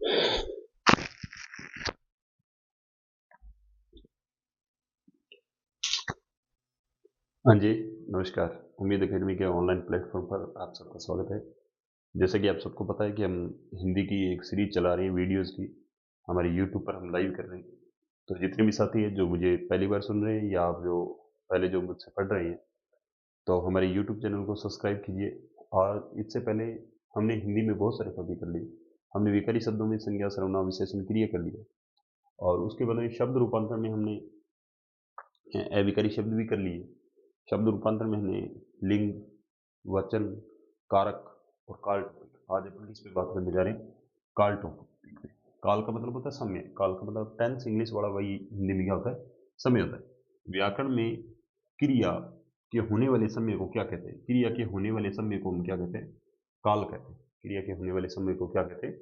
हाँ जी, नमस्कार। उम्मीद अकेडमी के ऑनलाइन प्लेटफॉर्म पर आप सबका स्वागत है। जैसे कि आप सबको पता है कि हम हिंदी की एक सीरीज चला रहे हैं वीडियोस की, हमारे यूट्यूब पर हम लाइव कर रहे हैं। तो जितने भी साथी हैं जो मुझे पहली बार सुन रहे हैं या आप जो पहले जो मुझसे पढ़ रहे हैं, तो हमारे यूट्यूब चैनल को सब्सक्राइब कीजिए। और इससे पहले हमने हिंदी में बहुत सारे टॉपिक कर लिए। हमने विकरी शब्दों में संज्ञा, सर्वनाम, विशेषण, क्रिया कर लिया, और उसके बाद में शब्द रूपांतर में हमने अविकरी शब्द भी कर लिए। शब्द रूपांतर में हमने लिंग, वचन, कारक और काल टॉपिक। आज अपन इस पे बात करने जा रहे हैं काल टॉपिक पे। काल का मतलब होता है समय। काल का मतलब टेंस, इंग्लिश वाला, वही हिंदी में क्या होता है, समय होता है। व्याकरण में क्रिया के होने वाले समय को क्या कहते हैं? क्रिया के होने वाले समय को हम क्या कहते हैं? काल कहते हैं। क्रिया के होने वाले समय को क्या कहते हैं?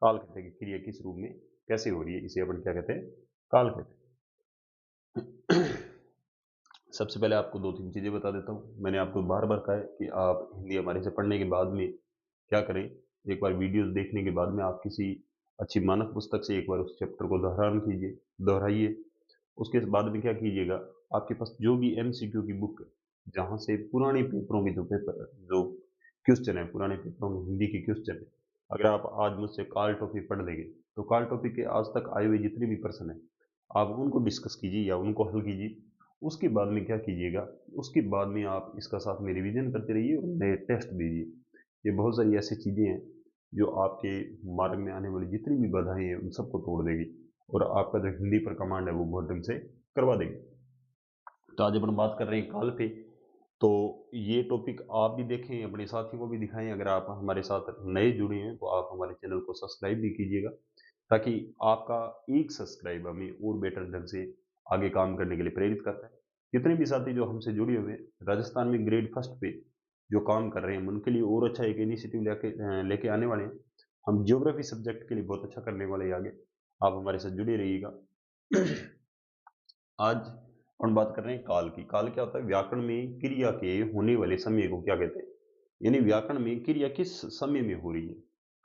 काल कहते हैं। कि क्रिया किस रूप में कैसे हो रही है, इसे अपन क्या कहते हैं? काल कहते हैं। सबसे पहले आपको दो तीन चीज़ें बता देता हूँ। मैंने आपको बार बार कहा है कि आप हिंदी हमारे से पढ़ने के बाद में क्या करें, एक बार वीडियोस देखने के बाद में आप किसी अच्छी मानक पुस्तक से एक बार उस चैप्टर को दोहराइए। उसके बाद में क्या कीजिएगा, आपके पास जो भी एमसीक्यू की बुक है, जहाँ से पुराने पेपरों के जो क्वेश्चन है, पुराने पेपरों में हिंदी के क्वेश्चन है, अगर आप आज मुझसे काल टॉपिक पढ़ लेंगे तो काल टॉपिक के आज तक आए हुए जितने भी प्रश्न हैं, आप उनको डिस्कस कीजिए या उनको हल कीजिए। उसके बाद में क्या कीजिएगा, उसके बाद में आप इसका साथ में रिवीजन करते रहिए और नए टेस्ट दीजिए। ये बहुत सारी ऐसी चीज़ें हैं जो आपके मार्ग में आने वाली जितनी भी बाधाएं हैं उन सबको तोड़ देगी, और आपका जो हिंदी पर कमांड है वो बहुत ढंग से करवा देगी। तो आज अपन बात कर रहे हैं काल पे। तो ये टॉपिक आप भी देखें, अपने साथियों को भी दिखाएं। अगर आप हमारे साथ नए जुड़े हैं तो आप हमारे चैनल को सब्सक्राइब भी कीजिएगा, ताकि आपका एक सब्सक्राइब हमें और बेटर ढंग से आगे काम करने के लिए प्रेरित करता है। जितने भी साथी जो हमसे जुड़े हुए हैं राजस्थान में ग्रेड फर्स्ट पे जो काम कर रहे हैं, हम उनके लिए और अच्छा एक इनिशिएटिव लेके आने वाले हैं। हम ज्योग्राफी सब्जेक्ट के लिए बहुत अच्छा करने वाले हैं आगे। आप हमारे साथ जुड़े रहिएगा। आज हम बात कर रहे हैं काल की। काल क्या होता है? व्याकरण में क्रिया के होने वाले समय को क्या कहते हैं? यानी व्याकरण में क्रिया किस समय में हो रही है।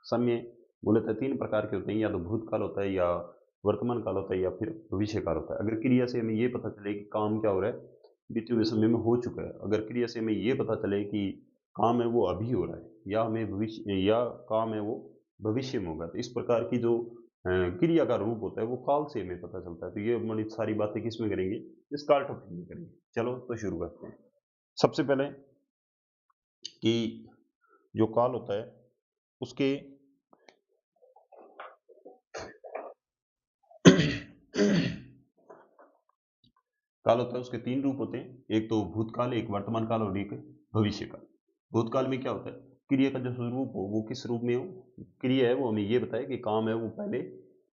समय मूलतः तीन प्रकार के होते हैं, या तो भूतकाल होता है, या वर्तमान काल होता है, या फिर भविष्य काल होता है। अगर क्रिया से हमें ये पता चले कि काम क्या हो रहा है, बीते हुए समय में हो चुका है। अगर क्रिया से हमें ये पता चले कि काम है वो अभी हो रहा है, या हमें भविष्य, या काम है वो भविष्य में होगा, तो इस प्रकार की जो क्रिया का रूप होता है वो काल से हमें पता चलता है। तो ये हमारी सारी बातें किस में करेंगे? इस काल टॉपिक में करेंगे। चलो तो शुरू करते हैं। सबसे पहले कि जो काल होता है उसके काल होता है उसके तीन रूप होते हैं। एक तो भूतकाल, एक वर्तमान काल, और एक भविष्य काल। भूतकाल में क्या होता है? क्रिया का जो स्वरूप हो वो किस रूप में हो, क्रिया है वो हमें ये बताए कि काम है वो पहले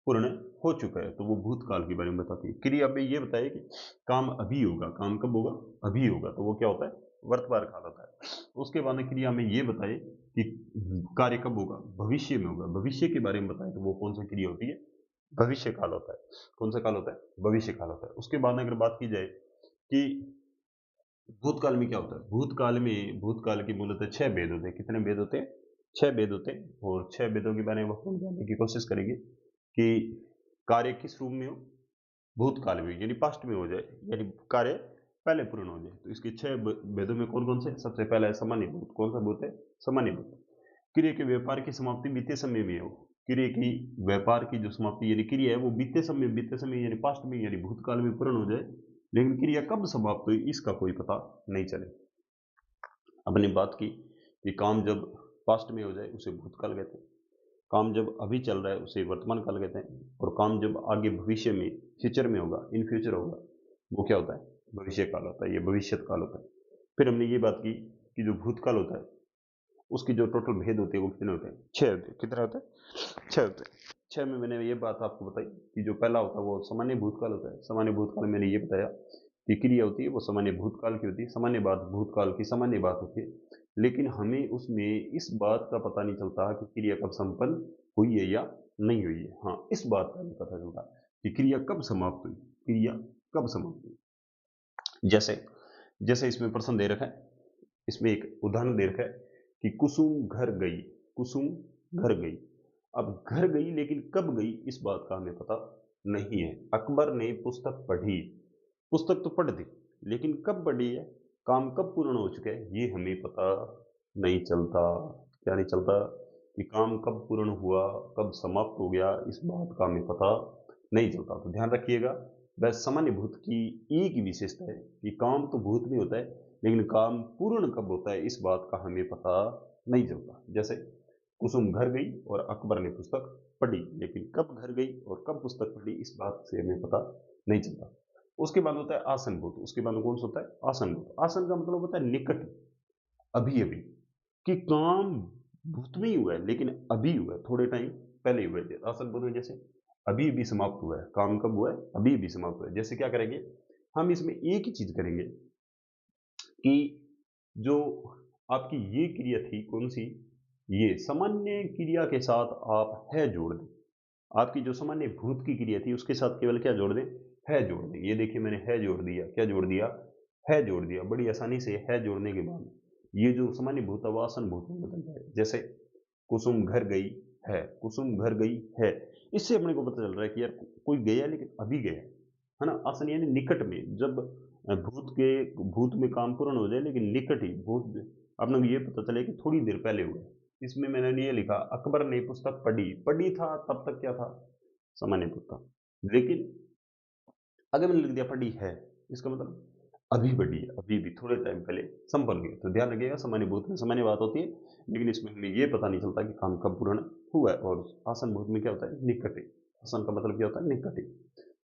पूर्ण हो चुका है, तो वो भूतकाल के बारे में बताती है। क्रिया में ये बताए कि काम अभी होगा। काम कब होगा? अभी होगा, तो वो क्या होता है? वर्तमान काल होता है। उसके बाद में क्रिया में ये बताए कि कार्य कब होगा? भविष्य में होगा। भविष्य के बारे में बताए तो वो कौन सा क्रिया होती है? भविष्य काल होता है। कौन सा काल होता है? भविष्य काल होता है। उसके बाद अगर बात की जाए कि भूतकाल में क्या होता है, भूतकाल की मूलतः छह भेद होते हैं। कितने भेद होते हैं? छह भेद होते हैं, और छह भेदों के बारे में हम जानने की कोशिश करेंगे कि कार्य किस रूप में हो, भूतकाल में यानी पास्ट में हो जाए, यानी कार्य पहले पूर्ण हो जाए। तो इसके छह भेदों में कौन कौन से? सबसे पहला है सामान्य भूत। कौन सा भूत है? सामान्य भूत। क्रिया के व्यापार की समाप्ति बीते समय में हो। क्रिया की व्यापार की जो समाप्ति यानी क्रिया है वो बीते समय यानी पास्ट में यानी भूतकाल में पूर्ण हो जाए, लेकिन क्रिया कब समाप्त हुई इसका कोई पता नहीं चले। अपने बात की कि काम जब पास्ट में हो जाए उसे भूतकाल कहते हैं, काम जब अभी चल रहा है उसे वर्तमान काल कहते हैं, और काम जब आगे भविष्य में, फ्यूचर में होगा, इन फ्यूचर होगा, वो क्या होता है? भविष्य काल होता है, ये भविष्य काल होता है। फिर हमने ये बात की कि जो भूतकाल होता है उसकी जो टोटल भेद होते हैं वो कितने होते हैं? छह होते हैं। कितने होते हैं? छह होते हैं। छह में मैंने ये बात आपको बताई कि जो पहला होता है वो सामान्य भूतकाल होता है। सामान्य भूतकाल में मैंने ये बताया कि क्रिया होती है वो सामान्य भूतकाल की होती है। सामान्य बात भूतकाल की सामान्य बात होती है, लेकिन हमें उसमें इस बात का पता नहीं चलता कि क्रिया कब संपन्न हुई है या नहीं हुई है। हाँ, इस बात का नहीं पता चलता कि क्रिया कब समाप्त हुई, क्रिया कब समाप्त हुई। जैसे जैसे इसमें प्रश्न दे रखा है, इसमें एक उदाहरण दे रखा है कि कुसुम घर गई। कुसुम घर गई। अब घर गई लेकिन कब गई इस बात का हमें पता नहीं है। अकबर ने पुस्तक पढ़ी, पुस्तक तो पढ़ दी, लेकिन कब पढ़ी है, काम कब पूर्ण हो चुका है, ये हमें पता नहीं चलता। क्या नहीं चलता कि काम कब पूर्ण हुआ, कब समाप्त हो गया, इस बात का हमें पता नहीं चलता। तो ध्यान रखिएगा, वह सामान्य भूत की एक ही विशेषता है कि काम तो भूत में होता है, लेकिन काम पूर्ण कब होता है इस बात का हमें पता नहीं चलता। जैसे कुसुम घर गई और अकबर ने पुस्तक पढ़ी, लेकिन कब घर गई और कब पुस्तक पढ़ी इस बात से हमें पता नहीं चलता। उसके बाद होता है आसन भूत। उसके बाद कौन सा होता है, आसन भूत। आसन का मतलब होता है निकट, अभी अभी, कि काम भूत में ही हुआ है लेकिन अभी हुआ है, थोड़े टाइम पहले ही हुआ है। आसन भूत में जैसे अभी अभी समाप्त हुआ है, काम कब हुआ है, अभी अभी समाप्त हुआ है। जैसे क्या करेंगे हम, इसमें एक ही चीज करेंगे कि जो आपकी ये क्रिया थी कौन सी, ये सामान्य क्रिया के साथ आप है जोड़ दें। आपकी जो सामान्य भूत की क्रिया थी उसके साथ केवल क्या जोड़ दें, है जोड़ दें। ये देखिए मैंने है जोड़ दिया, क्या जोड़ दिया, है जोड़ दिया। बड़ी आसानी से है जोड़ने के बाद ये जो सामान्य भूत है वो आसन भूत में बदल जाए। जैसे कुसुम घर गई है, कुसुम घर गई है, इससे अपने को पता चल रहा है कि यार कोई गया लेकिन अभी गया है ना। आसन यानी निकट में, जब भूत में काम पूर्ण हो जाए लेकिन निकट ही भूत, अपने को ये पता चले कि थोड़ी देर पहले हुआ है। इसमें मैंने ये लिखा अकबर ने पुस्तक पढ़ी, पढ़ी था तब तक क्या था, सामान्य भूत था। लेकिन अगर मैंने लिख दिया पढ़ी है, इसका मतलब अभी बढ़ी है, अभी भी थोड़े टाइम पहले संपन्न हुई है। तो ध्यान रखिएगा सामान्य भूत में सामान्य बात होती है, लेकिन इसमें हमें ये पता नहीं चलता कि काम कब पूर्ण हुआ है। और आसन भूत में क्या होता है, निकट ही। आसन का मतलब क्या होता है, निकट ही,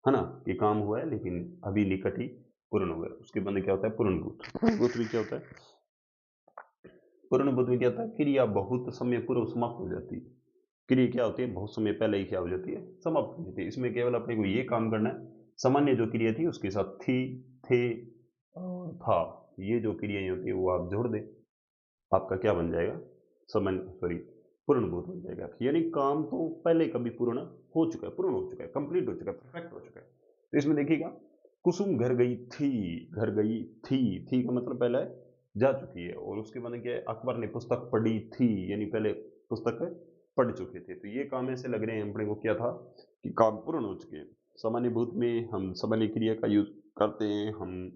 है ना, कि काम हुआ है लेकिन अभी निकट ही पूर्ण हुआ है। उसके बाद क्या होता है, पूर्ण भूत। पूर्ण भूत में क्या होता है, पूर्ण भूत में क्या होता है, क्रिया बहुत समय पूर्व समाप्त हो जाती है। क्रिया क्या होती है, बहुत समय पहले ही क्या हो जाती है, समाप्त हो जाती है। इसमें केवल अपने को ये काम करना है, सामान्य जो क्रिया थी उसके साथ थी, थे और था, ये जो क्रियाएं होती है वो आप जोड़ दें, आपका क्या बन जाएगा, सामान्य सॉरी पूर्णभूत बन जाएगा। यानी काम तो पहले कभी पूर्ण हो चुका है, पूर्ण हो चुका है, कंप्लीट हो चुका है, परफेक्ट हो चुका है। तो इसमें देखिएगा कुसुम घर गई थी, घर गई थी का मतलब पहले जा चुकी है। और उसके बाद क्या है, अकबर ने पुस्तक पढ़ी थी, यानी पहले पुस्तक पढ़ चुके थे। तो ये काम ऐसे लग रहे हैं अपने को क्या था कि काम पूर्ण हो चुके हैं। सामान्य भूत में हम सामान्य क्रिया का यूज करते हैं, हम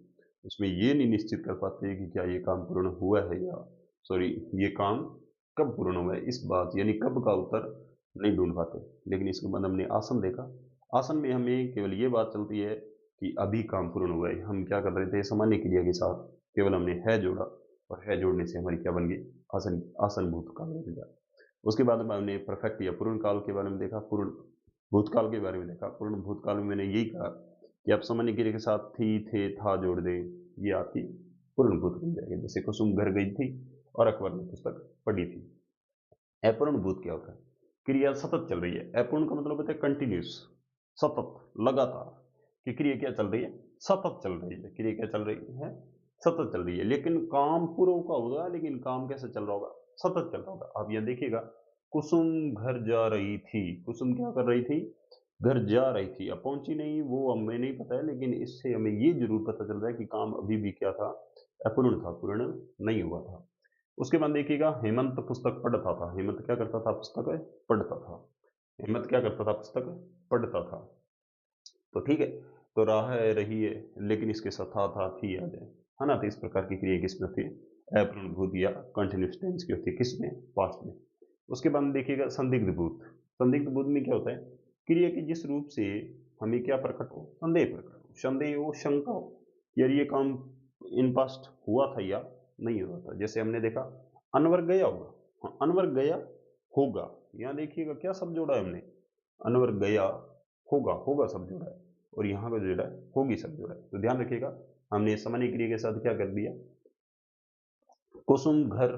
उसमें ये नहीं निश्चित कर पाते कि क्या ये काम पूर्ण हुआ है या सॉरी ये काम कब पूर्ण हुआ है, इस बात यानी कब का उत्तर नहीं ढूंढ पाते। लेकिन इसके बाद हमने आसन देखा, आसन में हमें केवल ये बात चलती है कि अभी काम पूर्ण हुआ है। हम क्या कर रहे थे, सामान्य क्रिया के साथ केवल हमने है जोड़ा, और है जोड़ने से हमारी क्या बन गई, आसन, आसन भूत काल बन गया। उसके बाद में हमने परफेक्ट या पूर्ण काल के बारे में देखा, पूर्ण भूतकाल के बारे में देखा। पूर्ण भूतकाल में मैंने यही कहा कि आप सामान्य क्रिया के साथ थी, थे, था जोड़ दें, ये आपकी पूर्ण भूत बन जाएगी। जैसे कुसुम घर गई थी और अकबर ने पुस्तक पढ़ी थी। अपूर्ण भूत क्या होता है, क्रिया सतत चल रही है। अपूर्ण का मतलब होता है कंटिन्यूस, सतत, लगातार, कि क्रिया क्या चल रही है, सतत चल रही है। क्रिया क्या चल रही है, सतत चल रही है। लेकिन काम पूर्व का होगा, लेकिन काम कैसे चल रहा होगा, सतत चल रहा होगा। आप यहाँ देखिएगा कुसुम घर जा रही थी, कुसुम क्या कर रही थी, घर जा रही थी। अब पहुंची नहीं वो हमें नहीं पता है, लेकिन इससे हमें ये जरूर पता चल रहा है कि काम अभी भी क्या था, अपूर्ण था, पूर्ण नहीं हुआ था। उसके बाद देखिएगा हेमंत पुस्तक पढ़ता था। हेमंत क्या करता था, पुस्तक पढ़ता था। हेमंत क्या करता था, पुस्तक पढ़ता था। तो ठीक है, तो राह है रही है, लेकिन इसके साथ था थी आ जाए, है ना। तो इस प्रकार की क्रिया किसमें होती है, अपूर्ण भूत या कंटिन्यूस टेंस की होती है, किसमें, पास्ट में। उसके बाद देखिएगा संदिग्ध भूत। संदिग्ध भूत में क्या होता है, क्रिया के जिस रूप से हमें क्या प्रकट हो, संदेह प्रकट हो, संदेह हो, शंका हो, यार ये काम इन पास्ट हुआ था या नहीं हुआ था। जैसे हमने देखा अनवर गया होगा, हाँ, अनवर गया होगा। यहाँ देखिएगा क्या शब्द जोड़ा है हमने, अनवर गया होगा, होगा शब्द जोड़ा है, और यहाँ पे जोड़ा है होगी शब्द जोड़ा है। तो ध्यान रखिएगा हमने सामान्य क्रिया के साथ क्या कर दिया, कुसुम घर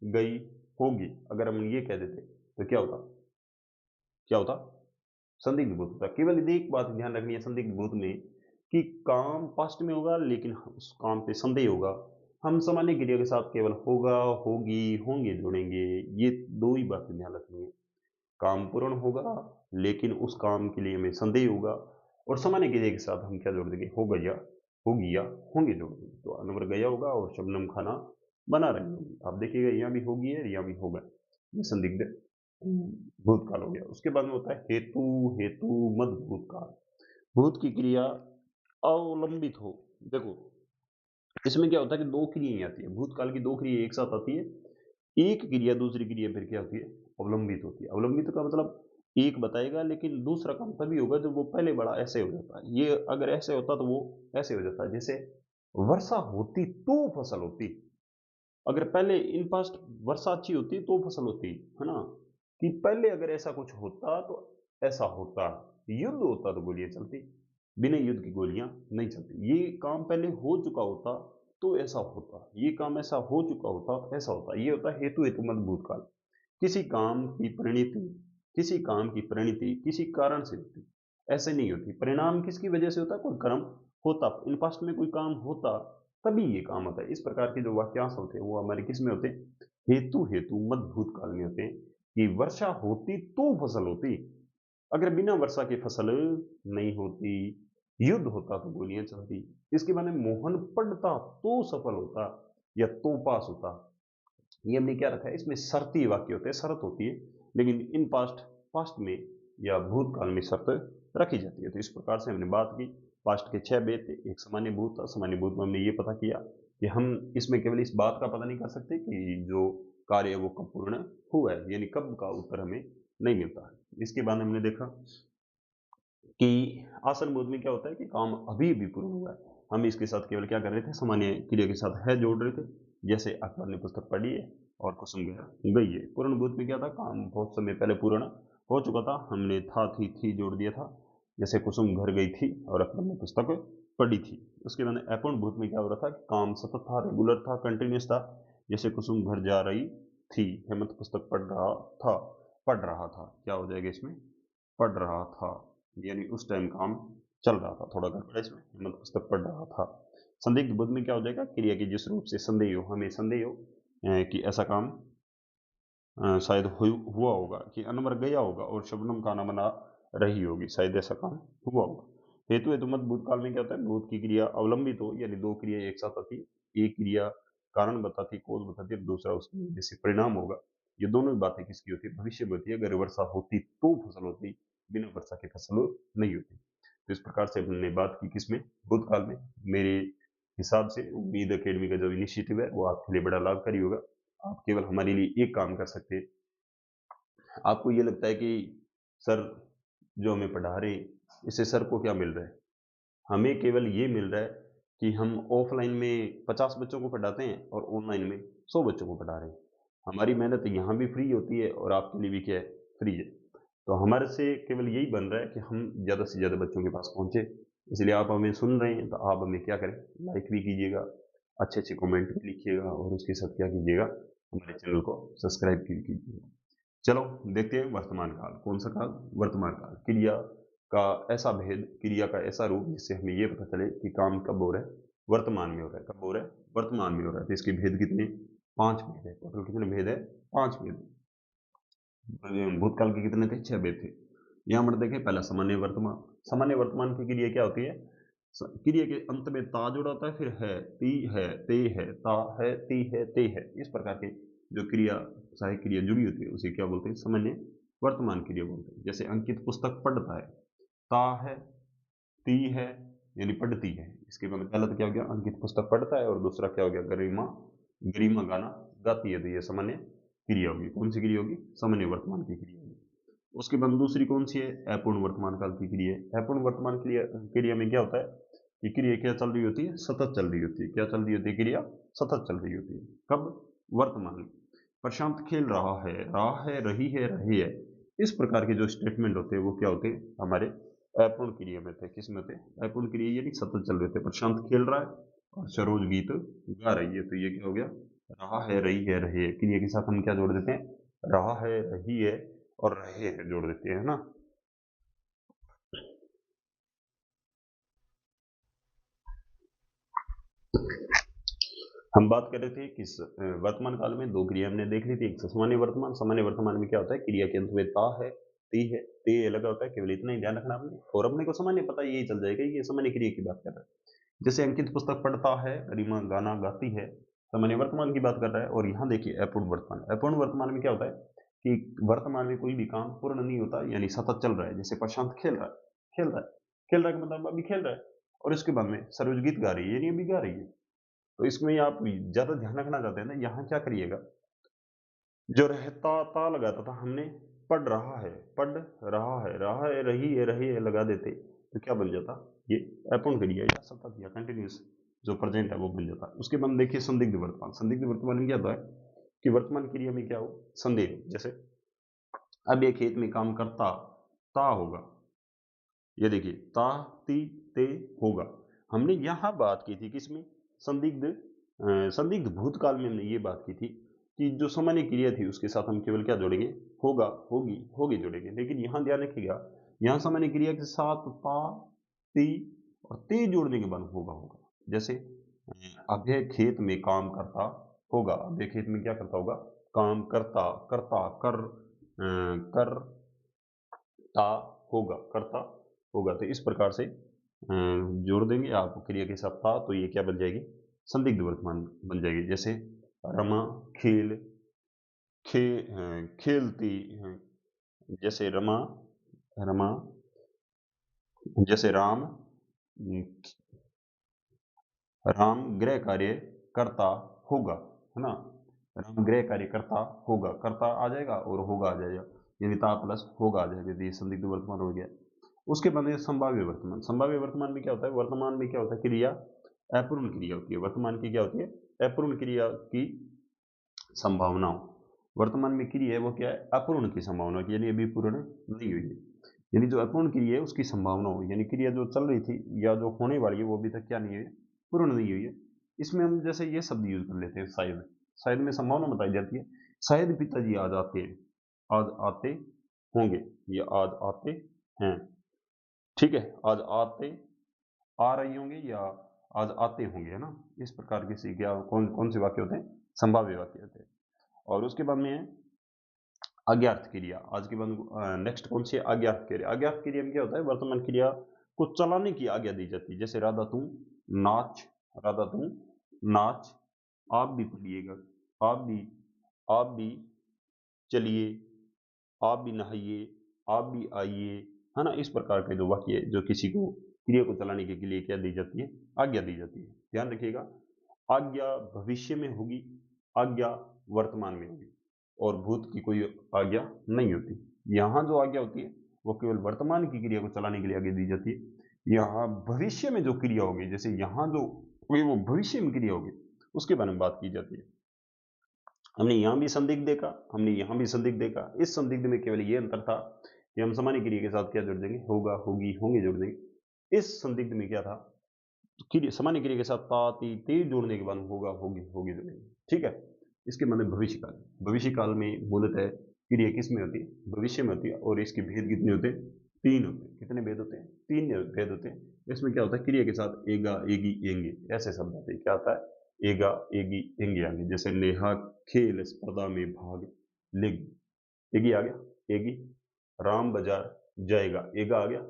गई होगी, अगर हम ये कह देते तो क्या होता, क्या होता, संदिग्ध भूत होता। केवल एक बात ध्यान रखनी है संदिग्ध भूत में, कि काम पास्ट में होगा लेकिन उस काम पे संदेह होगा। हम सामान्य क्रिया के साथ केवल होगा, होगी, होंगे जोड़ेंगे। ये दो ही बातें ध्यान रखनी है, काम पूर्ण होगा लेकिन उस काम के लिए हमें संदेह होगा, और सामान्य क्रिया के साथ हम क्या जोड़ देंगे, होगा या होगी या होंगे जोड़ देंगे। तो अनवर गया होगा और शबनम खाना बना रही होगी। आप देखिएगा यहाँ भी होगी है, यहाँ भी होगा, ये संदिग्ध भूतकाल हो गया। उसके बाद में होता है हेतु, हेतु मत भूतकाल। भूत की क्रिया अवलंबित हो। देखो इसमें क्या होता है कि दो क्रियाएं आती है, भूतकाल की दो क्रिया एक साथ आती है। एक क्रिया दूसरी क्रिया फिर क्या होती है, अवलंबित होती है। अवलंबित का मतलब एक बताएगा लेकिन दूसरा काम तभी होगा जब वो पहले बड़ा ऐसे हो जाता है। ये अगर ऐसे होता तो वो ऐसे हो जाता है। जैसे वर्षा होती तो फसल होती, अगर पहले इन पास्ट वर्षा अच्छी होती तो फसल होती है ना, कि पहले अगर ऐसा कुछ होता तो ऐसा होता, युद्ध होता तो गोलियां चलती, बिना युद्ध की गोलियां नहीं चलती। ये काम पहले हो चुका होता तो ऐसा होता, ये काम ऐसा हो चुका होता ऐसा होता। ये होता है हेतु हेतु मत भूतकाल। किसी काम की परिणति, किसी काम की परिणति किसी कारण से होती, ऐसे नहीं होती। परिणाम किसकी वजह से होता, कोई कर्म होता, इन पास्ट में कोई काम होता तभी ये काम होता है। इस प्रकार के जो वाक्यांश होते हैं वो हमारे किस में होते हैं, हेतु हेतु मत भूतकाल में होते हैं। कि वर्षा होती तो फसल होती, अगर बिना वर्षा के फसल नहीं होती, युद्ध होता तो गोलियां चलती। इसके बाद में मोहन पढ़ता तो सफल होता या तो पास होता। ये हमने क्या रखा है, इसमें शर्ती वाक्य होते हैं, शर्त होती है, लेकिन इन पास्ट पास्ट में या भूतकाल में शर्त रखी जाती है। तो इस प्रकार से हमने बात की पास्ट के 6 भेद थे। एक सामान्य भूत था, सामान्य भूत में हमने ये पता किया कि हम इसमें केवल इस बात का पता नहीं कर सकते कि जो कार्य है वो कब पूर्ण हुआ है, यानी कब का उत्तर हमें नहीं मिलता है। इसके बाद हमने देखा कि आसन बोध में क्या होता है कि काम अभी भी पूर्ण हुआ है। हम इसके साथ केवल क्या कर रहे थे, सामान्य क्रिया के साथ है जोड़ रहे थे। जैसे अकबर ने पुस्तक पढ़ी है और कुसुम गया गई है। पूर्ण बोध में क्या था, काम बहुत समय पहले पूर्ण हो चुका था, हमने था थी जोड़ दिया था। जैसे कुसुम घर गई थी और अकबर ने पुस्तक पढ़ी थी। उसके बाद अपूर्ण भूत में क्या हो रहा था कि काम सतत था, रेगुलर था, कंटिन्यूस था। जैसे कुसुम घर जा रही थी, हेमंत पुस्तक पढ़ रहा था, क्या हो जाएगा इसमें, पढ़ रहा था, यानी उस टाइम काम चल रहा था, थोड़ा गड़बड़ इसमें, हेमंत पुस्तक पढ़ रहा था। संदिग्ध बुद्ध में क्या हो जाएगा, क्रिया की जिस रूप से संदेह हो, हमें संदेह हो कि ऐसा काम शायद हुआ होगा, कि अनवर गया होगा और शबनम खाना बना रही होगी, शायद ऐसा काम हुआ होगा। हेतु हेतु मत भूतकाल में क्या होता है, भूत की क्रिया अवलंबित हो, यानी दो क्रिया एक साथ आती, एक क्रिया कारण बताती, कोज बताती है, दूसरा उसकी वजह से परिणाम होगा। ये दोनों ही बातें किसकी होती है, भविष्य में होती है। अगर वर्षा होती तो फसल होती, बिना वर्षा के फसल नहीं होती। तो इस प्रकार से हमने बात की किसमें, भूतकाल में। मेरे हिसाब से उम्मीद अकेडमी का जो इनिशिएटिव है वो आपके लिए बड़ा लाभकारी होगा। आप केवल हमारे लिए एक काम कर सकते हैं। आपको ये लगता है कि सर जो हमें पढ़ा रहे हैं इससे सर को क्या मिल रहा है, हमें केवल ये मिल रहा है कि हम ऑफलाइन में 50 बच्चों को पढ़ाते हैं और ऑनलाइन में 100 बच्चों को पढ़ा रहे हैं। हमारी मेहनत यहाँ भी फ्री होती है और आपके लिए भी क्या है, फ्री है। तो हमारे से केवल यही बन रहा है कि हम ज़्यादा से ज़्यादा बच्चों के पास पहुँचे। इसलिए आप हमें सुन रहे हैं तो आप हमें क्या करें, लाइक भी कीजिएगा, अच्छे अच्छे कमेंट भी लिखिएगा और उसके साथ क्या कीजिएगा, हमारे चैनल को सब्सक्राइब भी कीजिएगा। चलो देखते हैं वर्तमान काल। कौन सा काल, वर्तमान काल। क्रिया का ऐसा भेद, क्रिया का ऐसा रूप जिससे हमें ये पता चले कि काम कब हो रहा है, वर्तमान में हो रहा है। कब हो रहा है, वर्तमान में हो रहा है। तो इसके भेद कितने, 5 भेद है। टोटल कितने भेद है, 5 भेद। भूतकाल के कितने थे, 6 भेद थे। यहाँ पर देखें, पहला सामान्य वर्तमान। सामान्य वर्तमान की क्रिया क्या होती है, क्रिया के अंत में ता जुड़ा होता है, फिर है, ती है, ते है, ता है, ती है, ते है। इस प्रकार के जो क्रिया, सहायक क्रिया जुड़ी होती है उसे क्या बोलते हैं, सामान्य वर्तमान क्रिया बोलते हैं। जैसे अंकित पुस्तक पढ़ता है, ता है, ती है, यानी पढ़ती है। इसके बाद पहला तो क्या हो गया, अंकित पुस्तक पढ़ता है, और दूसरा क्या हो गया, गरिमा, गरिमा गाना गाती है। तो ये सामान्य क्रिया होगी। कौन सी क्रिया होगी, सामान्य वर्तमान की क्रिया होगी। उसके बाद दूसरी कौन सी है, अपूर्ण वर्तमान काल की क्रिया। अपूर्ण वर्तमान क्रिया क्रिया में क्या होता है कि क्रिया क्या चल रही होती है, सतत चल रही होती है। क्या चल रही होती है, क्रिया सतत चल रही होती है। कब, वर्तमान में। प्रशांत खेल रहा है, रही है, रहे है। इस प्रकार के जो स्टेटमेंट होते हैं वो क्या होते हैं, हमारे अपूर्ण क्रिया में थे। किस में थे, अपूर्ण क्रिया, यानी सतत चल रहे थे। प्रशांत खेल रहा है और सरोज गीत गा रही है। तो ये क्या हो गया, रहा है, रही है, रहे है। क्रिया के साथ हम क्या जोड़ देते हैं, रहा है, रही है और रहे हैं जोड़ देते हैं ना। हम बात कर रहे थे कि वर्तमान काल में दो क्रिया हमने देख ली थी। एक सामान्य वर्तमान। सामान्य वर्तमान में क्या होता है, क्रिया के अंत में ता है, ती है, ते लगा होता है। केवल इतना ही ध्यान रखना आपने, और अपने को सामान्य पता यही चल जाएगा ये सामान्य क्रिया की बात कर रहा है। जैसे अंकित पुस्तक पढ़ता है, गरिमा गाना गाती है, सामान्य वर्तमान की बात कर रहा है। और यहाँ देखिए अपूर्ण वर्तमान। अपूर्ण वर्तमान में क्या होता है कि वर्तमान में कोई भी काम पूर्ण नहीं होता, यानी सतत चल रहा है। जैसे प्रशांत खेल रहा है, खेल रहा है, खेल रहा है, मतलब अभी खेल रहा है, और इसके बाद में सरोज गीत गा रही है, यानी अभी गा रही है। तो इसमें आप ज्यादा ध्यान रखना चाहते हैं ना, यहाँ क्या करिएगा, जो रहता ता लगाता था हमने, पढ़ रहा है, पढ़ रहा है, रही है लगा देते, तो क्या बन जाता, ये अपूर्ण क्रिया या सतत या कंटिन्यूस जो प्रेजेंट है वो बन जाता। उसके बाद देखिए संदिग्ध वर्तमान। संदिग्ध वर्तमान में क्या होता है कि वर्तमान क्रिया में क्या हो, संदेह। जैसे अब ये खेत में काम करता, ता होगा, ये देखिए ता ती ते होगा। हमने यहाँ बात की थी किसमें, संदिग्ध भूतकाल में हमने ये बात की थी कि जो सामान्य क्रिया थी उसके साथ हम केवल क्या जोड़ेंगे, होगा, होगी, होगी जोड़ेंगे। लेकिन यहाँ ध्यान रखिएगा, यहाँ सामान्य क्रिया के साथ ता ती और ते जोड़ने के बाद होगा होगा। जैसे अभय खेत में काम करता होगा, अभय खेत में क्या करता होगा, काम करता, करता कर करता होगा, करता होगा। तो इस प्रकार से जोड़ देंगे आप क्रिया के साथ था, तो ये क्या बन जाएगी, संदिग्ध वर्तमान बन जाएगी। जैसे रमा खेल, खेलती, जैसे रमा, रमा, जैसे राम, राम गृह कार्य करता होगा, है ना, राम गृह कार्य करता होगा, करता आ जाएगा और होगा आ जाएगा, यानी ता प्लस होगा आ जाएगा, तो ये संदिग्ध वर्तमान हो गया। उसके बाद संभाव्य वर्तमान। संभाव्य वर्तमान में क्या होता है, वर्तमान में क्या होता है, क्रिया अपूर्ण क्रिया होती है। वर्तमान की क्या होती है, अपूर्ण क्रिया की संभावनाओं। वर्तमान में क्रिया है वो क्या है, अपूर्ण की संभावना, यानी अभी पूर्ण नहीं हुई है, यानी जो अपूर्ण क्रिया है उसकी संभावना हो, यानी क्रिया जो चल रही थी या जो होने वाली है वो अभी तक क्या नहीं है, पूर्ण नहीं हुई है। इसमें हम जैसे ये शब्द यूज कर लेते हैं, शायद। शायद में संभावना बताई जाती है, शायद पिताजी आज आते हैं, आज आते होंगे, या आज आते हैं, ठीक है, आज आते, आ रही होंगे, या आज आते होंगे, है ना। इस प्रकार के से क्या कौन कौन से वाक्य होते हैं, संभाव्य वाक्य होते हैं। और उसके बाद में अज्ञात क्रिया। आज के बाद नेक्स्ट कौन सी है, अज्ञात क्रिया। अज्ञात क्रिया में क्या होता है, वर्तमान क्रिया को चलाने की आज्ञा दी जाती है। जैसे राधा तुम नाच, राधा तुम नाच, आप भी पढ़िएगा, आप भी, आप भी चलिए, आप भी नहाइए, आप भी आइए, है ना। इस प्रकार के जो वाक्य जो किसी को क्रिया को चलाने के लिए क्या दी जाती है, आज्ञा दी जाती है। ध्यान रखिएगा, आज्ञा भविष्य में होगी, आज्ञा वर्तमान में होगी, और भूत की कोई आज्ञा नहीं होती। यहाँ जो आज्ञा होती है वो केवल वर्तमान की क्रिया को चलाने के लिए आज्ञा दी जाती है। यहाँ भविष्य में जो क्रिया होगी, जैसे यहाँ जो कोई वो भविष्य में क्रिया होगी उसके बारे में बात की जाती है। हमने यहाँ भी संदिग्ध देखा, हमने यहाँ भी संदिग्ध देखा। इस संदिग्ध में केवल ये अंतर था कि हम सामान्य क्रिया के साथ क्या जोड़ देंगे, होगा, होगी, होंगे जोड़ देंगे। इस संदिग्ध में क्या था, सामान्य क्रिया के साथ ता ती ते जोड़ने के बाद होगा, होगी, होगी जोड़ेंगे, ठीक है। इसके मतलब भविष्य काल। भविष्य काल में मूलतः क्रिया किस में होती है, भविष्य में होती है, और इसके भेद कितने होते हैं, तीन होते हैं। कितने भेद होते हैं, तीन भेद होते हैं। इसमें क्या होता है, क्रिया के साथ एगा, एगी, एंगे ऐसे शब्द आते हैं। क्या आता है, एगा, एगी, एंगे आगे। जैसे नेहा खेल स्पर्धा में भाग लेगी, एगी आ गया, एगी। राम बाजार जाएगा, एगा आ गया,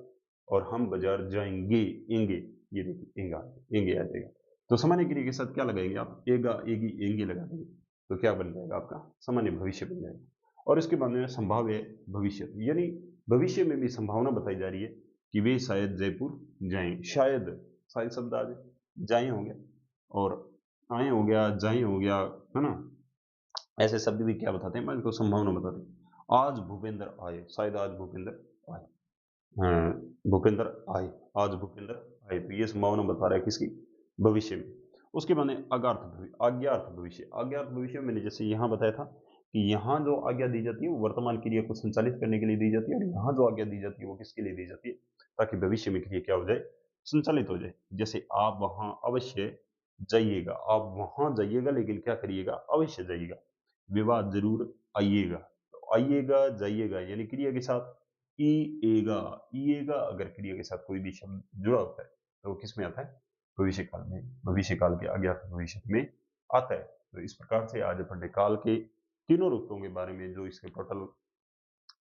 और हम बाजार जाएंगे, एंगे, ये देखिए एंगा, एंगे आ जाएगा। तो सामान्य क्रिया के साथ क्या लगाएंगे आप, एगा, एगी, एंगे लगा देंगे, तो क्या बन जाएगा आपका, सामान्य भविष्य बन जाएगा। और इसके बाद में संभाव्य भविष्य, यानी भविष्य में भी संभावना बताई जा रही है कि वे शायद जयपुर जाएं। शायद, शायद शब्द आ जाए, जाए हो गया, और आए हो गया, जाए हो गया, है ना। ऐसे शब्द भी क्या बताते हैं, मैं इनको संभावना बताते हैं। आज भूपेंद्र आए, शायद आज भूपेंद्र आए, भूपेंद्र आए, आज भूपेंद्र आए, तो ये संभावना बता रहा है किसकी, भविष्य में। उसके बाद अज्ञात भविष्य। अज्ञात भविष्य मैंने जैसे यहाँ बताया था कि यहाँ जो आज्ञा दी जाती है वो वर्तमान क्रिया को संचालित करने के लिए दी जाती है, और यहाँ जो आज्ञा दी जाती है वो किसके लिए दी जाती है, ताकि भविष्य में क्रिया क्या हो जाए, संचालित हो जाए। जैसे आप वहां अवश्य जाइएगा, आप वहां जाइएगा, लेकिन क्या करिएगा, अवश्य जाइएगा। विवाद जरूर आइएगा, तो आइएगा, जाइएगा, यानी क्रिया के साथ ईएगा, ईएगा अगर क्रिया के साथ कोई भी शब्द जुड़ा होता है तो किस में आता है, भविष्य काल में, भविष्य काल के अज्ञात भविष्य में आता है। तो इस प्रकार से आज अपन ने काल के तीनों रूपों के बारे में, जो इसके टोटल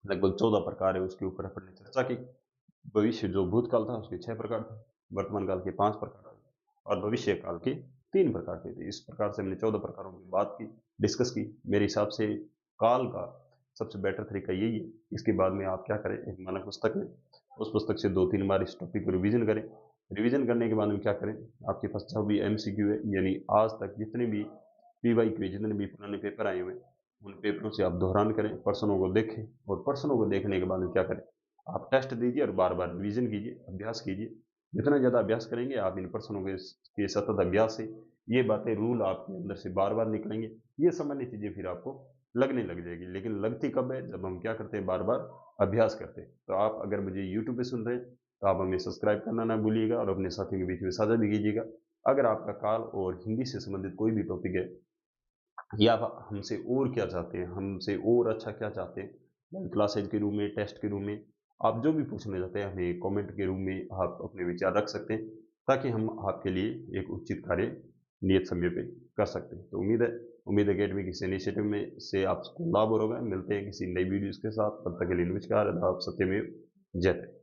लगभग 14 प्रकार है, उसके ऊपर अपन ने चर्चा की। भविष्य जो भूतकाल था उसके 6 प्रकार थे, वर्तमान काल के 5 प्रकार थे, और भविष्य काल के 3 प्रकार थे। इस प्रकार से हमने 14 प्रकारों की बात की, डिस्कस की। मेरे हिसाब से काल का सबसे बेटर तरीका यही है। इसके बाद में आप क्या करें, एक मानक पुस्तक लें, उस पुस्तक से 2-3 बार इस टॉपिक को रिवीजन करें। रिवीजन करने के बाद में क्या करें, आपके पास जो भी एमसीक्यू है, यानी आज तक जितने भी पीवाईक्यू है, जितने भी पुराने पेपर आए हुए हैं, उन पेपरों से आप दोहरान करें, प्रश्नों को देखें, और प्रश्नों को देखने के बाद में क्या करें, आप टेस्ट दीजिए और बार बार रिवीजन कीजिए, अभ्यास कीजिए। जितना ज़्यादा अभ्यास करेंगे आप इन प्रश्नों के सतत अभ्यास से ये बातें, रूल आपके अंदर से बार बार निकलेंगे। ये सामान्य चीज़ें फिर आपको लगने लग जाएगी, लेकिन लगती कब है, जब हम क्या करते हैं, बार बार अभ्यास करते हैं। तो आप अगर मुझे यूट्यूब पे सुन रहे हैं तो आप हमें सब्सक्राइब करना ना भूलिएगा और अपने साथियों के बीच में साझा भी कीजिएगा। अगर आपका काल और हिंदी से संबंधित कोई भी टॉपिक है, या आप हमसे और क्या चाहते हैं, हमसे और अच्छा क्या चाहते हैं, लाइव क्लासेज के रूप में, टेस्ट के रूप में, आप जो भी पूछना चाहते हैं हमें कमेंट के रूप में आप अपने विचार रख सकते हैं, ताकि हम आपके लिए एक उचित कार्य नियत समय पे कर सकते हैं। तो उम्मीद अकेडमी की इस इनिशिएटिव में से आपको लाभ होगा। मिलते हैं किसी नई वीडियोज़ के साथ, तब तक के लिए नमस्कार, आदाब, सत्यमेव जयते।